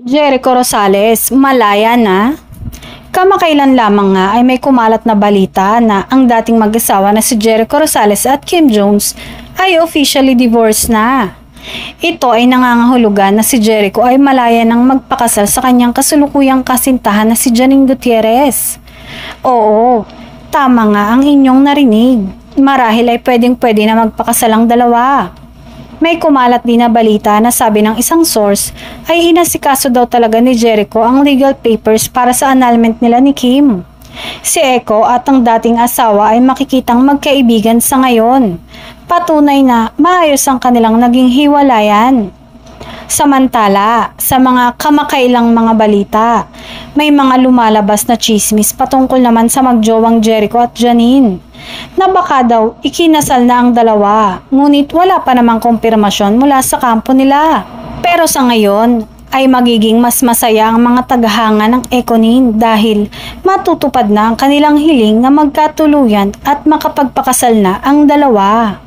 Jericho Rosales, malaya na? Kamakailan lamang nga ay may kumalat na balita na ang dating mag-asawa na si Jericho Rosales at Kim Jones ay officially divorced na. Ito ay nangangahulugan na si Jericho ay malaya nang magpakasal sa kanyang kasulukuyang kasintahan na si Janine Gutierrez. Oo, tama nga ang inyong narinig. Marahil ay pwedeng-pwede na magpakasal ang dalawa. May kumalat din na balita na sabi ng isang source ay inasikaso daw talaga ni Jericho ang legal papers para sa annulment nila ni Kim. Si Echo at ang dating asawa ay makikitang magkaibigan sa ngayon. Patunay na maayos ang kanilang naging hiwalayan. Samantala, sa mga kamakailang mga balita, may mga lumalabas na chismis patungkol naman sa magjowang Jericho at Janine na baka daw ikinasal na ang dalawa, ngunit wala pa namang kumpirmasyon mula sa kampo nila. Pero sa ngayon ay magiging mas masaya ang mga tagahanga ng Econin dahil matutupad na ang kanilang hiling na magkatuluyan at makapagpakasal na ang dalawa.